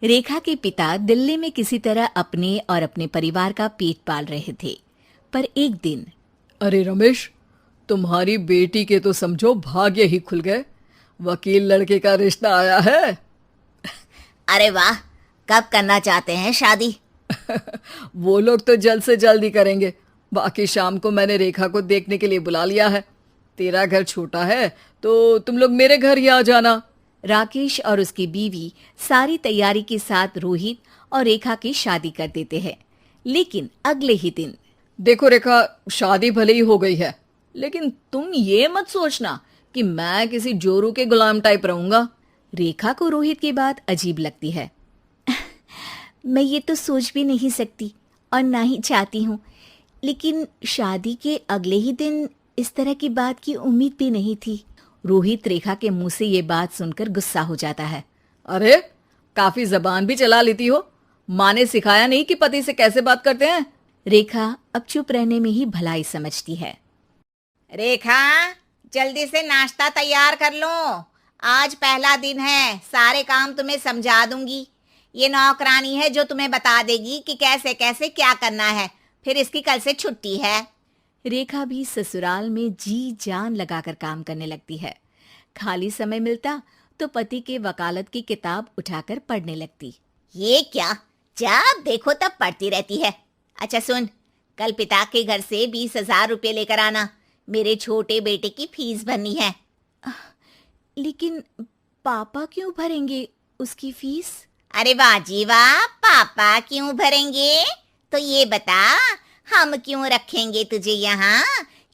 रेखा के पिता दिल्ली में किसी तरह अपने और अपने परिवार का पेट पाल रहे थे। पर एक दिन अरे रमेश, तुम्हारी बेटी के तो समझो भाग्य ही खुल गए। वकील लड़के का रिश्ता आया है। अरे वाह, कब करना चाहते हैं शादी? वो लोग तो जल्द से जल्द ही करेंगे। बाकी शाम को मैंने रेखा को देखने के लिए बुला लिया है। तेरा घर छोटा है तो तुम लोग मेरे घर ही आ जाना। राकेश और उसकी बीवी सारी तैयारी के साथ रोहित और रेखा की शादी कर देते हैं। लेकिन अगले ही दिन देखो रेखा, शादी भले ही हो गई है, लेकिन तुम ये मत सोचना कि मैं किसी जोरू के गुलाम टाइप रहूंगा। रेखा को रोहित की बात अजीब लगती है। मैं ये तो सोच भी नहीं सकती और ना ही चाहती हूँ, लेकिन शादी के अगले ही दिन इस तरह की बात की उम्मीद भी नहीं थी। रोहित रेखा के मुंह से ये बात सुनकर गुस्सा हो जाता है। अरे, काफी जबान भी चला लेती हो। माँ ने सिखाया नहीं कि पति से कैसे बात करते हैं? रेखा अब चुप रहने में ही भलाई समझती है। रेखा, जल्दी से नाश्ता तैयार कर लो। आज पहला दिन है, सारे काम तुम्हें समझा दूंगी। ये नौकरानी है जो तुम्हें बता देगी कि कैसे कैसे क्या करना है। फिर इसकी कल से छुट्टी है। रेखा भी ससुराल में जी जान लगाकर काम करने लगती है। खाली समय मिलता तो पति के वकालत की किताब उठाकर पढ़ने लगती। ये क्या, जब देखो तब पढ़ती रहती है। अच्छा सुन, कल पिता के घर से 20,000 रुपये लेकर आना। मेरे छोटे बेटे की फीस भरनी है। लेकिन पापा क्यों भरेंगे उसकी फीस? अरे वाह जी वाह, पापा क्यों भरेंगे? तो ये बता, हम क्यों रखेंगे तुझे यहाँ?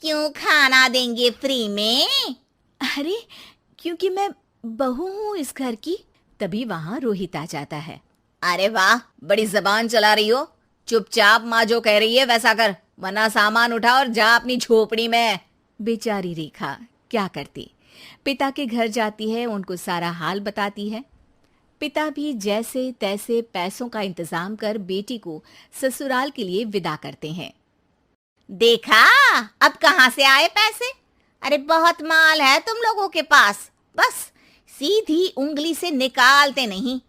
क्यों खाना देंगे फ्री में? अरे, क्योंकि मैं बहू हूँ इस घर की। तभी वहाँ रोहित आ जाता है। अरे वाह, बड़ी जबान चला रही हो। चुपचाप माँ जो कह रही है वैसा कर, वरना सामान उठा और जा अपनी झोपड़ी में। बेचारी रेखा क्या करती, पिता के घर जाती है, उनको सारा हाल बताती है। पिता भी जैसे तैसे पैसों का इंतजाम कर बेटी को ससुराल के लिए विदा करते हैं। देखा, अब कहाँ से आए पैसे? अरे बहुत माल है तुम लोगों के पास, बस सीधी उंगली से निकालते नहीं।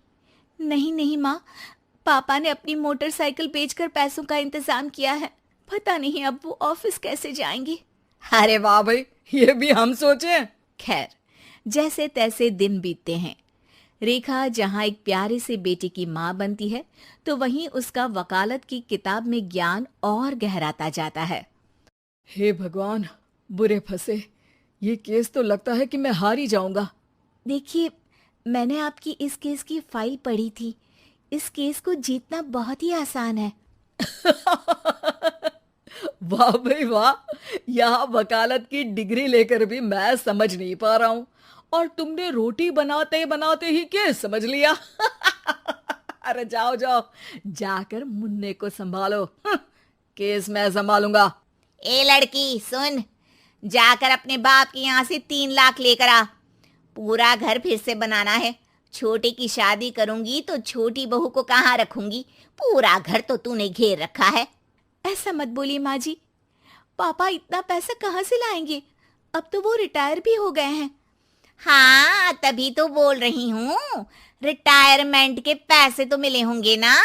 नहीं नहीं माँ, पापा ने अपनी मोटरसाइकिल बेचकर पैसों का इंतजाम किया है। पता नहीं अब वो ऑफिस कैसे जाएंगे। अरे वाह भाई, ये भी हम सोचे। खैर, जैसे तैसे दिन बीतते हैं। रेखा जहाँ एक प्यारे से बेटे की माँ बनती है, तो वहीं उसका वकालत की किताब में ज्ञान और गहराता जाता है। हे भगवान, बुरे फंसे। ये केस तो लगता है कि मैं हार ही जाऊंगा। देखिए, मैंने आपकी इस केस की फाइल पढ़ी थी। इस केस को जीतना बहुत ही आसान है। वाह भाई वाह, यहाँ वकालत की डिग्री लेकर भी मैं समझ नहीं पा रहा हूँ, और तुमने रोटी बनाते बनाते ही केस समझ लिया। अरे जाओ जाओ, जाकर मुन्ने को संभालो। केस मैं संभालूंगा। ए लड़की सुन, जाकर अपने बाप के यहाँ से 3 लाख लेकर आ। पूरा घर फिर से बनाना है। छोटे की शादी करूंगी तो छोटी बहू को कहाँ रखूंगी? पूरा घर तो तूने घेर रखा है। ऐसा मत बोलिए माँ जी, पापा इतना पैसा कहाँ से लाएंगे? अब तो वो रिटायर भी हो गए हैं। हाँ, तभी तो बोल रही हूँ, रिटायरमेंट के पैसे तो मिले होंगे ना।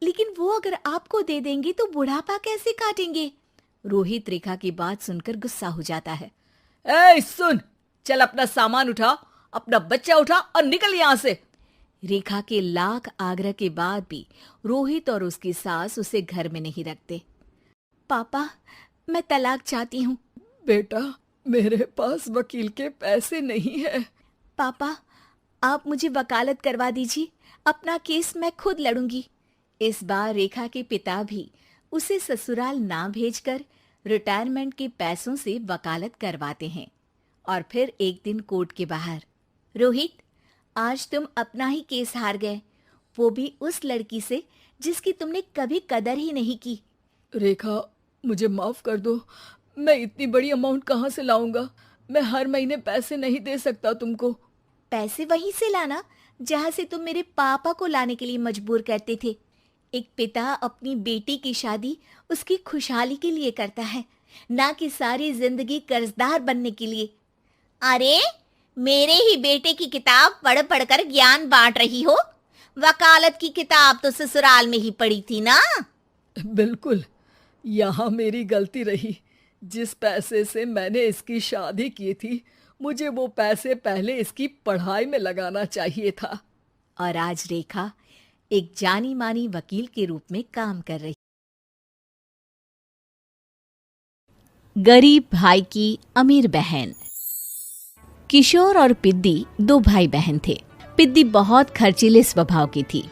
लेकिन वो अगर आपको दे देंगे तो बुढ़ापा कैसे काटेंगे? रोहित रेखा की बात सुनकर गुस्सा हो जाता है। ए सुन, चल अपना सामान उठा, अपना बच्चा उठा और निकल यहाँ से। रेखा के लाख आग्रह के बाद भी रोहित और उसकी सास उसे घर में नहीं रखते। पापा, मैं तलाक चाहती हूँ। बेटा, मेरे पास वकील के पैसे नहीं है। पापा, आप मुझे वकालत करवा दीजिए, अपना केस मैं खुद लड़ूंगी। इस बार रेखा के पिता भी उसे ससुराल ना भेजकर रिटायरमेंट के पैसों से वकालत करवाते हैं। और फिर एक दिन कोर्ट के बाहर, रोहित, आज तुम अपना ही केस हार गए, वो भी उस लड़की से जिसकी तुमने कभी कदर ही नहीं की। रेखा, मुझे माफ कर दो। मैं इतनी बड़ी अमाउंट कहाँ से लाऊंगा? मैं हर महीने पैसे नहीं दे सकता तुमको। पैसे वहीं से लाना जहाँ से तुम मेरे पापा को लाने के लिए मजबूर करते थे। एक पिता अपनी बेटी की शादी उसकी खुशहाली के लिए करता है, ना कि सारी जिंदगी कर्जदार बनने के लिए। अरे, मेरे ही बेटे की किताब पढ़ पढ़ कर ज्ञान बांट रही हो। वकालत की किताब तो ससुराल में ही पड़ी थी ना। बिल्कुल, यहाँ मेरी गलती रही। जिस पैसे से मैंने इसकी शादी की थी, मुझे वो पैसे पहले इसकी पढ़ाई में लगाना चाहिए था। और आज रेखा एक जानी मानी वकील के रूप में काम कर रही। गरीब भाई की अमीर बहन। किशोर और पिद्दी दो भाई बहन थे। पिद्दी बहुत खर्चीले स्वभाव की थी।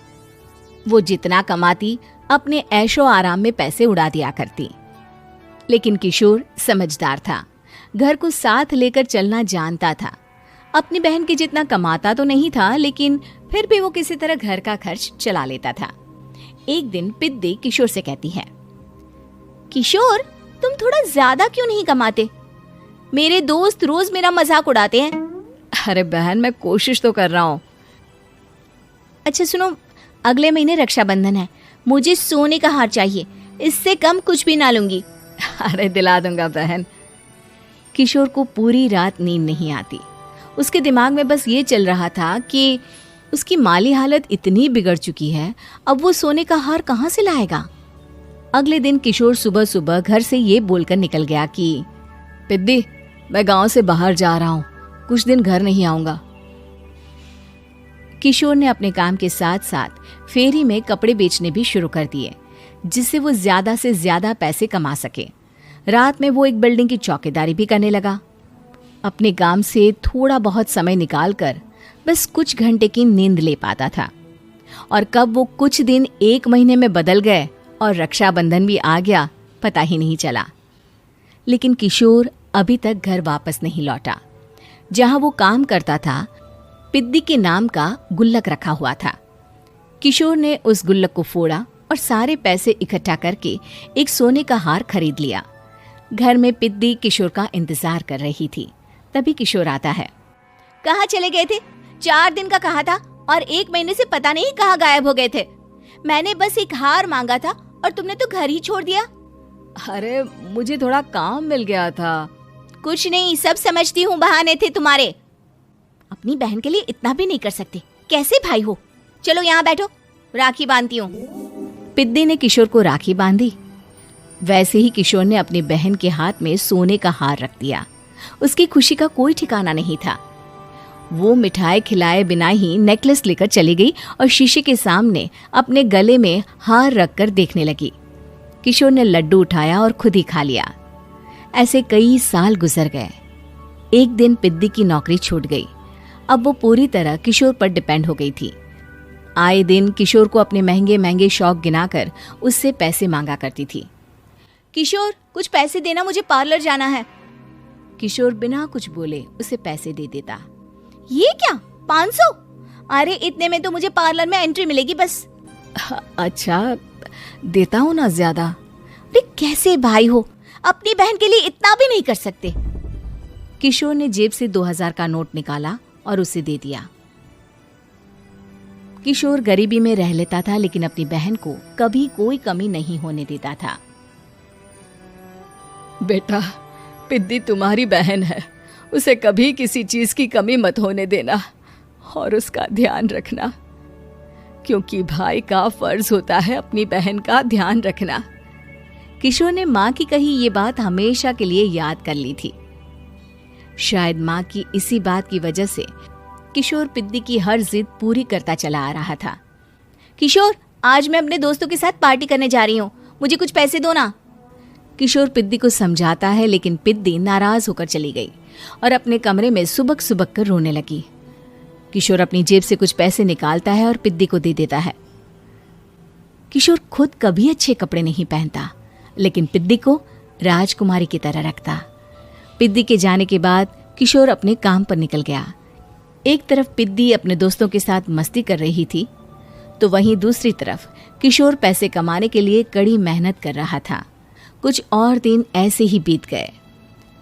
वो जितना कमाती अपने ऐशो आराम में पैसे उड़ा दिया करती। लेकिन किशोर समझदार था, घर को साथ लेकर चलना जानता था। अपनी बहन के जितना कमाता तो नहीं था, लेकिन फिर भी वो किसी तरह घर का खर्च चला लेता था। एक दिन पिद्दी किशोर से कहती है, किशोर, तुम थोड़ा ज्यादा क्यों नहीं कमाते? मेरे दोस्त रोज मेरा मजाक उड़ाते हैं। अरे बहन, मैं कोशिश तो कर रहा हूँ। अच्छा सुनो, अगले महीने रक्षाबंधन है, मुझे सोने का हार चाहिए, इससे कम कुछ भी ना लूंगी। अरे दिला दूंगा बहन। किशोर को पूरी रात नींद नहीं आती। उसके दिमाग में बस ये चल रहा था कि उसकी माली हालत इतनी बिगड़ चुकी है, अब वो सोने का हार कहाँ से लाएगा। अगले दिन किशोर सुबह सुबह घर से ये बोलकर निकल गया कि पिद्दी, मैं गांव से बाहर जा रहा हूँ, कुछ दिन घर नहीं आऊंगा। किशोर ने अपने काम के साथ साथ फेरी में कपड़े बेचने भी शुरू कर दिए, जिससे वो ज्यादा से ज्यादा पैसे कमा सके। रात में वो एक बिल्डिंग की चौकीदारी भी करने लगा। अपने काम से थोड़ा बहुत समय निकालकर बस कुछ घंटे की नींद ले पाता था। और कब वो कुछ दिन एक महीने में बदल गए और रक्षाबंधन भी आ गया, पता ही नहीं चला। लेकिन किशोर अभी तक घर वापस नहीं लौटा। जहां वो काम करता था, पिद्दी के नाम का गुल्लक रखा हुआ था। किशोर ने उस गुल्लक को फोड़ा और सारे पैसे इकट्ठा करके एक सोने का हार खरीद लिया। घर में पिद्दी किशोर का इंतजार कर रही थी। तभी किशोर आता है। कहाँ चले गए थे? 4 दिन का कहा था और 1 महीने से पता नहीं कहाँ गायब हो गए थे। मैंने बस एक हार मांगा था और तुमने तो घर ही छोड़ दिया। अरे मुझे थोड़ा काम मिल गया था। कुछ नहीं, सब समझती हूँ, बहाने थे तुम्हारे। अपनी बहन के लिए इतना भी नहीं कर सकते, कैसे भाई हो? चलो यहाँ बैठो, राखी बांधती हूँ। पिद्दी ने किशोर को राखी बांधी। वैसे ही किशोर ने अपनी बहन के हाथ में सोने का हार रख दिया। उसकी खुशी का कोई ठिकाना नहीं था। वो मिठाई खिलाए बिना ही नेकलेस लेकर चली गई और शीशे के सामने अपने गले में हार रखकर देखने लगी। किशोर ने लड्डू उठाया और खुद ही खा लिया। ऐसे कई साल गुजर गए। एक दिन पिद्दी की नौकरी छूट गई। अब वो पूरी तरह किशोर पर डिपेंड हो गई थी। आए दिन किशोर को अपने महंगे महंगे शौक गिनाकर उससे पैसे मांगा करती थी। किशोर, कुछ पैसे देना, मुझे पार्लर जाना है। किशोर बिना कुछ बोले उसे पैसे दे देता। ये क्या, 500? अरे इतने में तो मुझे पार्लर में एंट्री मिलेगी बस। अच्छा, देता हूँ ना ज्यादा। अरे कैसे भाई हो, अपनी बहन के लिए इतना भी नहीं कर सकते। किशोर ने जेब से 2000 का नोट निकाला और उसे दे दिया। किशोर गरीबी में रह लेता था, लेकिन अपनी बहन को कभी कोई कमी नहीं होने देता था। बेटा, पिद्दी तुम्हारी बहन है, उसे कभी किसी चीज की कमी मत होने देना और उसका ध्यान रखना, क्योंकि भाई का फर्ज होता है अपनी बहन का ध्यान रखना। किशोर ने माँ की कही ये बात हमेशा के लिए याद कर ली थी। शायद माँ की इसी बात की वजह से किशोर पिद्दी की हर जिद पूरी करता चला आ रहा था। किशोर, आज मैं अपने दोस्तों के साथ पार्टी करने जा रही हूँ, मुझे कुछ पैसे दो ना। किशोर पिद्दी को समझाता है, लेकिन पिद्दी नाराज होकर चली गई और अपने कमरे में सुबक सुबक कर रोने लगी। किशोर अपनी जेब से कुछ पैसे निकालता है और पिद्दी को दे देता है। किशोर खुद कभी अच्छे कपड़े नहीं पहनता, लेकिन पिद्दी को राजकुमारी की तरह रखता। पिद्दी के जाने के बाद किशोर अपने काम पर निकल गया। एक तरफ पिद्दी अपने दोस्तों के साथ मस्ती कर रही थी, तो वहीं दूसरी तरफ किशोर पैसे कमाने के लिए कड़ी मेहनत कर रहा था। कुछ और दिन ऐसे ही बीत गए।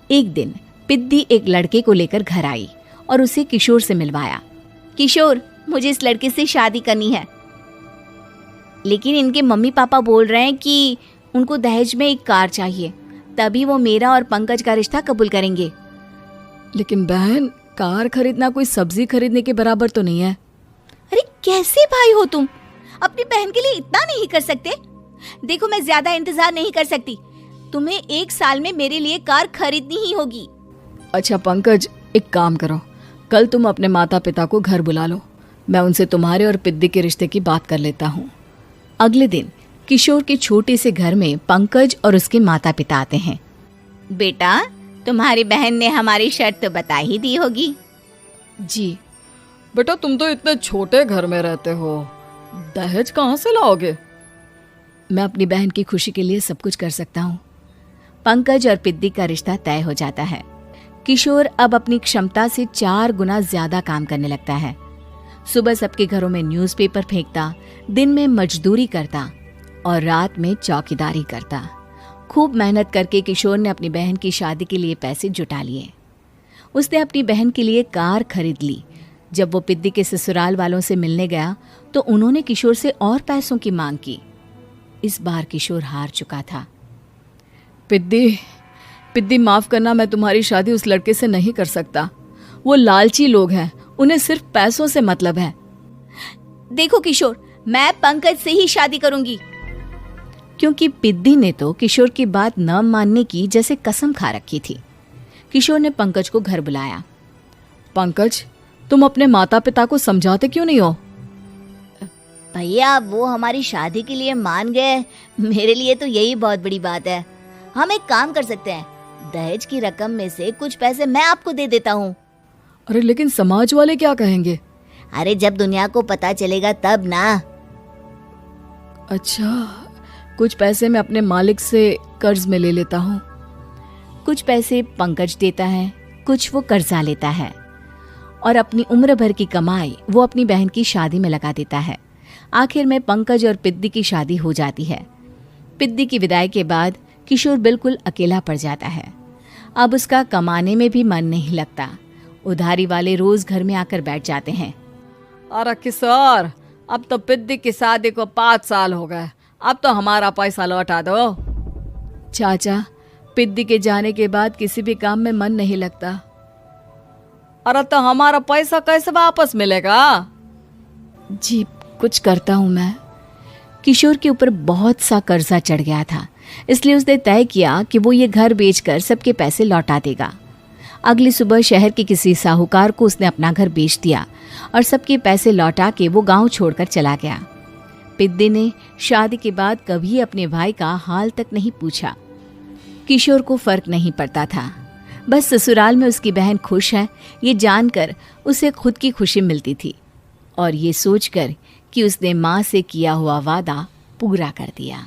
एक दिन पिद्दी एक लड़के को लेकर घर आई और उसे किशोर से मिलवाया। किशोर, मुझे इस लड़के से शादी करनी है, लेकिन इनके मम्मी पापा बोल रहे हैं कि उनको दहेज में एक कार चाहिए, तभी वो मेरा और पंकज का रिश्ता कबूल करेंगे। लेकिन बहन, कार खरीदना कोई सब्जी खरीदने के बराबर तो नहीं है। अरे कैसे भाई हो तुम? अपनी बहन के लिए इतना नहीं कर सकते? देखो, मैं ज्यादा इंतजार नहीं कर सकती। तुम्हें 1 साल में मेरे लिए कार खरीदनी ही होगी। अच्छा पंकज, एक काम करो, कल तुम अपने माता पिता को घर बुला लो, मैं उनसे तुम्हारे और पिद्दी के रिश्ते की बात कर लेता हूँ। अगले दिन किशोर के छोटे से घर में पंकज और उसके माता पिता आते हैं। बेटा, तुम्हारी बहन ने हमारी शर्त तो बता ही दी होगी। जी बेटा, तुम तो इतने छोटे घर में रहते हो, दहेज कहाँ से लाओगे? मैं अपनी बहन की खुशी के लिए सब कुछ कर सकता हूँ। पंकज और पिद्दी का रिश्ता तय हो जाता है। किशोर अब अपनी क्षमता से 4 गुना ज्यादा काम करने लगता है। सुबह सबके घरों में न्यूज़पेपर फेंकता, दिन में मजदूरी करता और रात में चौकीदारी करता। खूब मेहनत करके किशोर ने अपनी बहन की शादी के लिए पैसे जुटा लिए। उसने अपनी बहन के लिए कार खरीद ली। जब वो पिद्दी के ससुराल वालों से मिलने गया तो उन्होंने किशोर से और पैसों की मांग की। इस बार किशोर हार चुका था। पिद्दी माफ करना, मैं तुम्हारी शादी उस लड़के से नहीं कर सकता। वो लालची लोग हैं, उन्हें सिर्फ पैसों से मतलब है। देखो किशोर, मैं पंकज से ही शादी करूंगी। क्योंकि पिद्दी ने तो किशोर की बात न मानने की जैसे कसम खा रखी थी। किशोर ने पंकज को घर बुलाया। पंकज, तुम अपने माता पिता को समझाते क्यों नहीं हो? भैया, वो हमारी शादी के लिए मान गए, मेरे लिए तो यही बहुत बड़ी बात है। हम एक काम कर सकते हैं, दहेज की रकम में से कुछ पैसे मैं आपको दे देता हूँ। अरे लेकिन समाज वाले क्या कहेंगे? अरे जब दुनिया को पता चलेगा तब ना। अच्छा, कुछ पैसे मैं अपने मालिक से कर्ज में ले लेता हूँ। कुछ पैसे पंकज देता है, कुछ वो कर्जा लेता है और अपनी उम्र भर की कमाई वो अपनी बहन की शादी में लगा देता है। आखिर में पंकज और पिद्दी की शादी हो जाती है। पिद्दी की विदाई के बाद किशोर बिल्कुल अकेला पड़ जाता है। अब उसका कमाने में भी मन नहीं लगता। उधारी वाले रोज घर में आकर बैठ जाते हैं। अरे किशोर, अब तो पिद्दी की शादी को 5 साल हो गए, अब तो हमारा पैसा लौटा दो। चाचा, पिद्दी के जाने के बाद किसी भी काम में मन नहीं लगता। अरे तो हमारा पैसा कैसे वापस मिलेगा? जी, कुछ करता हूँ मैं। किशोर के ऊपर बहुत सा कर्जा चढ़ गया था, इसलिए उसने तय किया कि वो ये घर बेचकर सबके पैसे लौटा देगा। अगली सुबह शहर के किसी साहूकार को उसने अपना घर बेच दिया और सबके पैसे लौटा के वो गांव छोड़कर चला गया। पिद्दी ने शादी के बाद कभी अपने भाई का हाल तक नहीं पूछा। किशोर को फर्क नहीं पड़ता था, बस ससुराल में उसकी बहन खुश है ये जानकर उसे खुद की खुशी मिलती थी और ये सोचकर कि उसने माँ से किया हुआ वादा पूरा कर दिया।